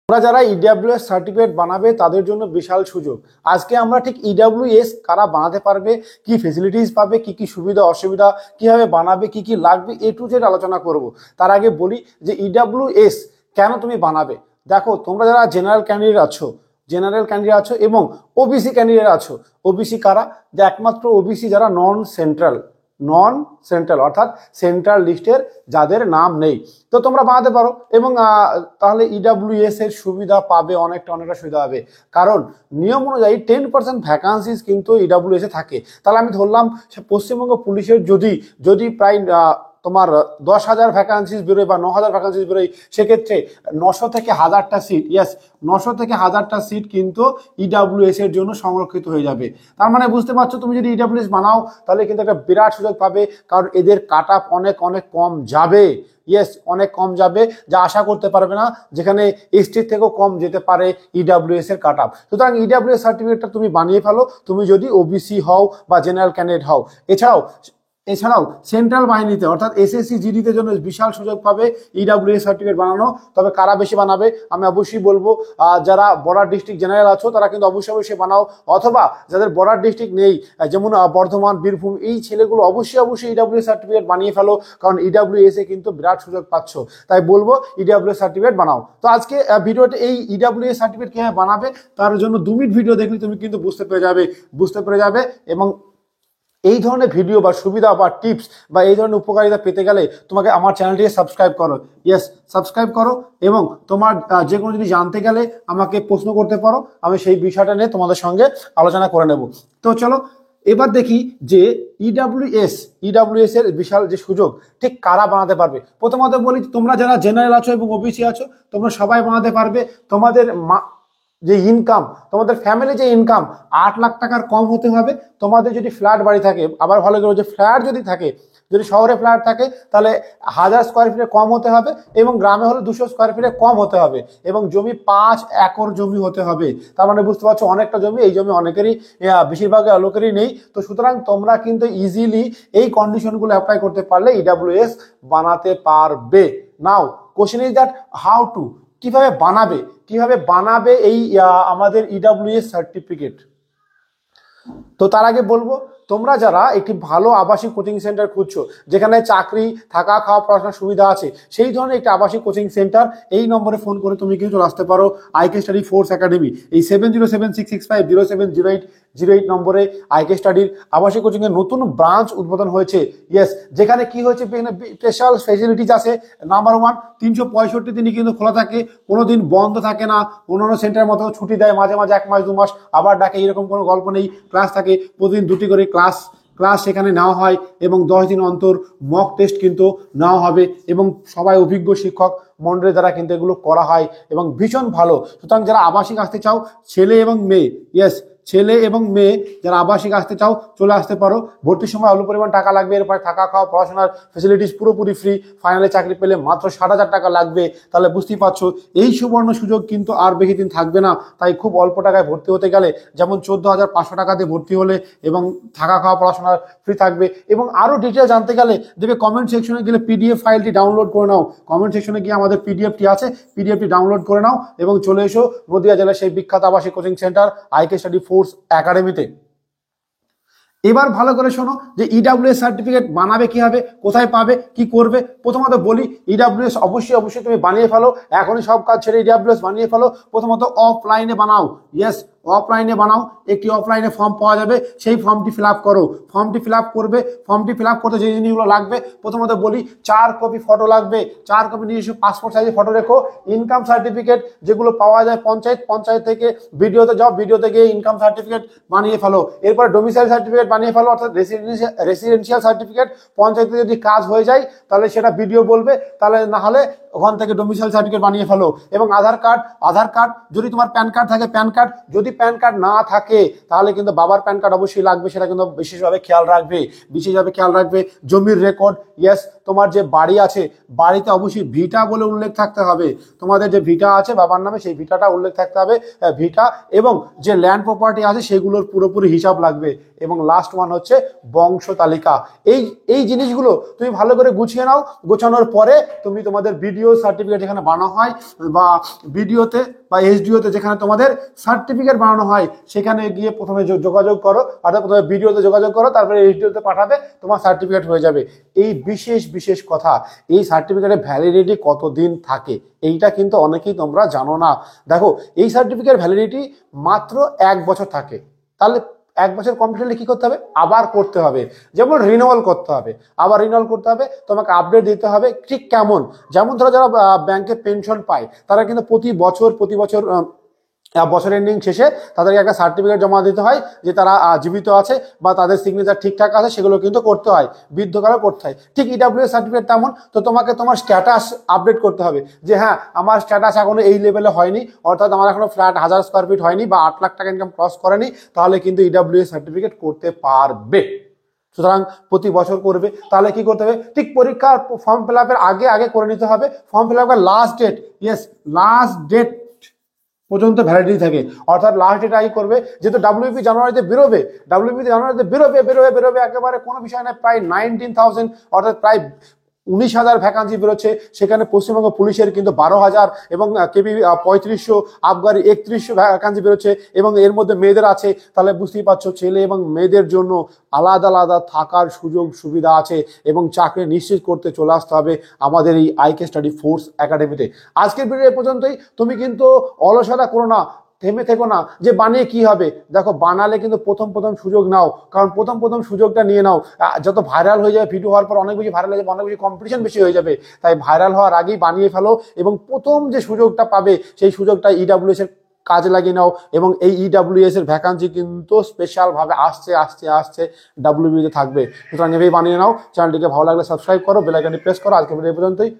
তোমরা যারা EWS certificate বানাবে তাদের জন্য বিশাল সুযোগ। আজকে আমরা ঠিক ইডব্লিউএস কারা বানাতে পারবে, কি ফেসিলিটিস পাবে, কি কি সুবিধা অসুবিধা, কিভাবে বানাবে, কি কি লাগবে, এ টু জেড আলোচনা করব। তার আগে বলি যে ইডব্লিউএস কেন তুমি বানাবে। দেখো, তোমরা যারা জেনারেল ক্যান্ডিডেট আছো এবং ওবিসি ক্যান্ডিডেট আছো। ওবিসি কারা? যে একমাত্র ওবিসি যারা নন সেন্ট্রাল অর্থাৎ সেন্ট্রাল লিস্টের যাদের নাম নেই, তো তোমরা বানাতে পারো এবং তাহলে ইডব্লিউএস এর সুবিধা পাবে, অনেকটা সুবিধা হবে। কারণ নিয়ম অনুযায়ী 10% ভ্যাকান্সিস কিন্তু ইডব্লিউএস এ থাকে। তাহলে আমি ধরলাম পশ্চিমবঙ্গ পুলিশের যদি প্রায় তোমার 10,000 ভ্যাকান্সিস বেরোয় বা 9,000 ভ্যাকান্সিস বেরোয়, সেক্ষেত্রে 900 থেকে 1000টা সিট, 900 থেকে 1000টা সিট কিন্তু ইডব্লিউএস এর জন্য সংরক্ষিত হয়ে যাবে। তার মানে বুঝতে পারছো, তুমি যদি ইডব্লিউএস বানাও তাহলে কিন্তু একটা বিরাট সুযোগ পাবে। কারণ এদের কাট অফ অনেক কম যাবে, অনেক কম যাবে, যা আশা করতে পারবে না, যেখানে এসটির থেকেও কম যেতে পারে ইডব্লিউএস এর কাট অফ। সুতরাং ইডব্লিউএস সার্টিফিকেটটা তুমি বানিয়ে ফেলো, তুমি যদি ওবিসি হও বা জেনারেল ক্যান্ডিডেট হও। এছাড়াও সেন্ট্রাল বাহিনীতে অর্থাৎ এসএসসি জিডিতে জন্য বিশাল সুযোগ পাবে ইডব্লিউএস সার্টিফিকেট বানানো। তবে কারা বেশি বানাবে আমি অবশ্যই বলবো, যারা বর্ডার ডিস্ট্রিক্ট জেনারেল আছো তারা কিন্তু অবশ্যই বানাও, অথবা যাদের বর্ডার ডিস্ট্রিক্ট নেই, যেমন বর্ধমান, বীরভূম, এই ছেলেগুলো অবশ্যই ইডব্লিউএস সার্টিফিকেট বানিয়ে ফেলো। কারণ ইডব্লিউএস এ কিন্তু বিরাট সুযোগ পাচ্ছ, তাই বলবো ইডব্লিউএস সার্টিফিকেট বানাও। তো আজকে ভিডিওতে এই ইডব্লিউএস সার্টিফিকেট কিভাবে বানাবে তার জন্য 2 মিনিট ভিডিও দেখলে তুমি কিন্তু বুঝতে পেরে যাবে। এবং এই ধরনের ভিডিও বা সুবিধা বা টিপস বা এই ধরনের উপকারিতা পেতে গেলে তোমাকে আমার চ্যানেলটিকে সাবস্ক্রাইব করো এবং তোমার যে কোনো জিনিস জানতে গেলে আমাকে প্রশ্ন করতে পারো, আমি সেই বিষয়টা নিয়ে তোমাদের সঙ্গে আলোচনা করে নেব। তো চলো এবার দেখি যে ইডব্লিউএস এর বিশাল যে সুযোগ ঠিক কারা বানাতে পারবে। প্রথমত বলি, তোমরা যারা জেনারেল আছো এবং ওবিসি আছো তোমরা সবাই বানাতে পারবে। তোমাদের যে ইনকাম, তোমাদের ফ্যামিলি যে ইনকাম 8 লাখ টাকার কম হতে হবে। তোমাদের যদি ফ্ল্যাট বাড়ি থাকে, আবার ভালো করে যে ফ্ল্যাট যদি থাকে, যদি শহরে ফ্ল্যাট থাকে তাহলে 1000 স্কোয়ার ফিটে কম হতে হবে এবং গ্রামে হলে 200 স্কোয়ার ফিটে কম হতে হবে এবং জমি 5 একর জমি হতে হবে। তার মানে বুঝতে পারছো অনেকটা জমি, এই জমি অনেকেরই বেশিরভাগ লোকেরই নেই। তো সুতরাং তোমরা কিন্তু ইজিলি এই কন্ডিশনগুলো অ্যাপ্লাই করতে পারলে ইডব্লিউএস বানাতে পারবে। Now question is that how to, কিভাবে বানাবে এই আমাদের ইডব্লিউএস সার্টিফিকেট। তো তার আগে বলবো, তোমরা যারা একটি ভালো আবাসিক কোচিং সেন্টার খুঁজছো, যেখানে চাকরি, থাকা, খাওয়া, পড়াশোনার সুবিধা আছে, সেই ধরনের একটি আবাসিক কোচিং সেন্টার, এই নম্বরে ফোন করে তুমি কিন্তু চলে আসতে পারো আইকে স্টাডি ফোর্স একাডেমি। এই 707665070808 নম্বরে আইকে স্টাডির আবাসিক কোচিং এর নতুন ব্রাঞ্চ উদ্বোধন হয়েছে। যেখানে কি হয়েছে, স্পেশাল ফেসিলিটিস আছে। নাম্বার 1, 365 দিনই কিন্তু খোলা থাকে, কোনোদিন বন্ধ থাকে না। অন্যান্য সেন্টারের মতো ছুটি দেয় মাঝে 1 মাস 2 মাস, আবার ডাকে, এরকম কোনো গল্প নেই। ক্লাস থাকে প্রতিদিন 2টি করে ক্লাস সেখানে নেওয়া হয় এবং 10 দিন অন্তর মক টেস্ট কিন্তু নেওয়া হবে এবং সবাই অভিজ্ঞ শিক্ষক মন্ডলের দ্বারা কিন্তু এগুলো করা হয় এবং ভীষণ ভালো। সুতরাং যারা আবাসিক আসতে চাও, ছেলে এবং মেয়ে যারা আবাসিক আসতে চাও চলে আসতে পারো। ভর্তির সময় অল্প পরিমাণ টাকা লাগবে, এরপরে থাকা, খাওয়া, পড়াশোনার ফেসিলিটিস পুরোপুরি ফ্রি। ফাইনালে চাকরি পেলে মাত্র 60,000 টাকা লাগবে। তাহলে বুঝতেই পারছো এই সুবর্ণ সুযোগ কিন্তু আর বেশি দিন থাকবে না। তাই খুব অল্প টাকায় ভর্তি হতে গেলে, যেমন 14,500 টাকা দিয়ে ভর্তি হলে এবং থাকা, খাওয়া, পড়াশোনার ফ্রি থাকবে। এবং আরো ডিটেল জানতে গেলে দেখবে কমেন্ট সেকশনে গেলে পিডিএফ ফাইলটি ডাউনলোড করে নাও। কমেন্ট সেকশনে গিয়ে আমাদের পিডিএফটি আছে, পিডিএফটি ডাউনলোড করে নাও এবং চলে এসো নদিয়া জেলার সেই বিখ্যাত আবাসিক coaching centre IK study force একাডেমিতে। এবার ভালো করে শোনো যে ইডব্লিউএস সার্টিফিকেট বানাবে কিভাবে, কোথায় পাবে, কি করবে। প্রথমত বলি, ইডব্লিউএস অবশ্যই তুমি বানিয়ে ফেলো, এখনই সব কাজ ছেড়ে ইডব্লিউএস বানিয়ে ফেলো। প্রথমত অফলাইনে বানাও, অফলাইনে বানাও। একটি অফলাইনে ফর্ম পাওয়া যাবে, সেই ফর্মটি ফিল আপ করো। ফর্মটি ফিল আপ করতে যে জিনিসগুলো লাগবে, প্রথমত বলি 4 কপি ফটো লাগবে, 4 কপি নিজস্ব পাসপোর্ট সাইজের ফটো রেখো। ইনকাম সার্টিফিকেট যেগুলো পাওয়া যায় পঞ্চায়েত থেকে, ভিডিও থেকে ইনকাম সার্টিফিকেট বানিয়ে ফেলো। এরপর ডোমিসাইল সার্টিফিকেট বানিয়ে ফেলো, অর্থাৎ রেসিডেন্সিয়াল সার্টিফিকেট। পঞ্চায়েতে যদি কাজ হয়ে যায় তাহলে সেটা ভিডিও বলবে, তাহলে না হলে ওখান থেকে ডোমিসাইল সার্টিফিকেট বানিয়ে ফেলো। এবং আধার কার্ড, যদি তোমার প্যান কার্ড থাকে প্যান কার্ড, যদি প্যান কার্ড না থাকে তাহলে কিন্তু বাবার প্যান কার্ড অবশ্যই লাগবে, সেটা কিন্তু বিশেষভাবে খেয়াল রাখবে। জমির রেকর্ড, ইয়েস, তোমার যে বাড়ি আছে বাড়িতে অবশ্যই ভিটা বলে উল্লেখ থাকতে হবে। তোমাদের যে ভিটা আছে বাবার নামে সেই ভিটাটা উল্লেখ থাকতে হবে, ভিটা, এবং যে ল্যান্ড প্রপার্টি আছে সেগুলোর পুরোপুরি হিসাব লাগবে। এবং লাস্ট ওয়ান হচ্ছে বংশ তালিকা। এই জিনিসগুলো তুমি ভালো করে গুছিয়ে নাও। গোছানোর পরে তুমি তোমাদের বিডিও সার্টিফিকেট যেখানে বানানো হয় বা বিডিওতে বা এসডিওতে যেখানে তোমাদের সার্টিফিকেট বানানো হয় সেখানে গিয়ে প্রথমে যোগাযোগ করো, অর্থাৎ প্রথমে বিডিওতে যোগাযোগ করো, তারপরে এসডিওতে পাঠাবে, তোমার সার্টিফিকেট হয়ে যাবে। এই বিশেষ কথা, এই সার্টিফিকেটের ভ্যালিডিটি কতদিন থাকে এইটা কিন্তু অনেকেই তোমরা জানো না। দেখো, এই সার্টিফিকেট ভ্যালিডিটি মাত্র 1 বছর থাকে। তাহলে 1 বছর কমপ্লিট হলে কি করতে হবে? আবার করতে হবে, যেমন রিনিউয়াল করতে হবে, আবার রিনিউয়াল করতে হবে, তোমাকে আপডেট দিতে হবে। ঠিক কেমন? যেমন ধরো যারা ব্যাংকে পেনশন পায় তারা কিন্তু প্রতি বছর বছর এন্ডিং শেষে তাদেরকে একটা সার্টিফিকেট জমা দিতে হয় যে তারা জীবিত আছে বা তাদের সিগনেচার ঠিকঠাক আছে, সেগুলো কিন্তু করতে হয়, বৃদ্ধকালে করতে হয়। ঠিক ইডাব্লিউএস সার্টিফিকেট তেমন। তো তোমাকে তোমার স্ট্যাটাস আপডেট করতে হবে যে হ্যাঁ আমার স্ট্যাটাস এখনো এই লেভেলে হয়নি, অর্থাৎ আমার এখনো ফ্ল্যাট 1000 স্কোয়ার ফিট হয়নি বা 8 লাখ টাকা ইনকাম ক্রস করেনি, তাহলে কিন্তু ইডাব্লিউএস সার্টিফিকেট করতে পারবে। সুতরাং প্রতি বছর করবে। তাহলে কি করতে হবে? ঠিক পরীক্ষার ফর্ম ফিল আপের আগে করে নিতে হবে। ফর্ম ফিল আপের লাস্ট ডেট পর্যন্ত ভ্যালিডিটি থাকে, অর্থাৎ লাস্ট ডেট আগে করবে। যেহেতু ডাব্লিউপি জানুয়ারিতে বেরোবে একেবারে কোনো বিষয় নয়। প্রায় 19,000 অর্থাৎ প্রায় 19,000 ভ্যাকান্সি বেরোচ্ছে। সেখানে পশ্চিমবঙ্গ পুলিশের কিন্তু 12,000 এবং কেবি 3500, আবগারি 3100 ভ্যাকান্সি বেরোচ্ছে, এবং এর মধ্যে মেয়েদের আছে। তাহলে বুঝতেই পারছো ছেলে এবং মেয়েদের জন্য আলাদা থাকার সুযোগ সুবিধা আছে, এবং চাকরি নিশ্চিত করতে চলে আসতে হবে আমাদের এই আইকে স্টাডি ফোর্স একাডেমিতে। আজকের ভিডিও এ পর্যন্তই। তুমি কিন্তু অলসতা করো না, থেমে থেকো না যে বানিয়ে কি হবে। দেখো, বানালে কিন্তু প্রথম সুযোগ নাও, কারণ প্রথম সুযোগটা নিয়ে নাও। যত ভাইরাল হয়ে যাবে, ভিডিও হওয়ার পর অনেক বেশি ভাইরাল হয়ে যাবে, অনেক বেশি কম্পিটিশন বেশি হয়ে যাবে। তাই ভাইরাল হওয়ার আগেই বানিয়ে ফেলো, এবং প্রথম যে সুযোগটা পাবে সেই সুযোগটা ইডাব্লিউএস এর কাজে লাগিয়ে নাও। এবং এই ইডাব্লিউএস এর ভ্যাকান্সি কিন্তু স্পেশাল ভাবে আসছে ডাব্লিউবিতে থাকবে। সুতরাং এভাবেই বানিয়ে নাও। চ্যানেলটিকে ভালো লাগলে সাবস্ক্রাইব করো, বেল আইকনটি প্রেস করো। আজকে ভিডিও পর্যন্তই।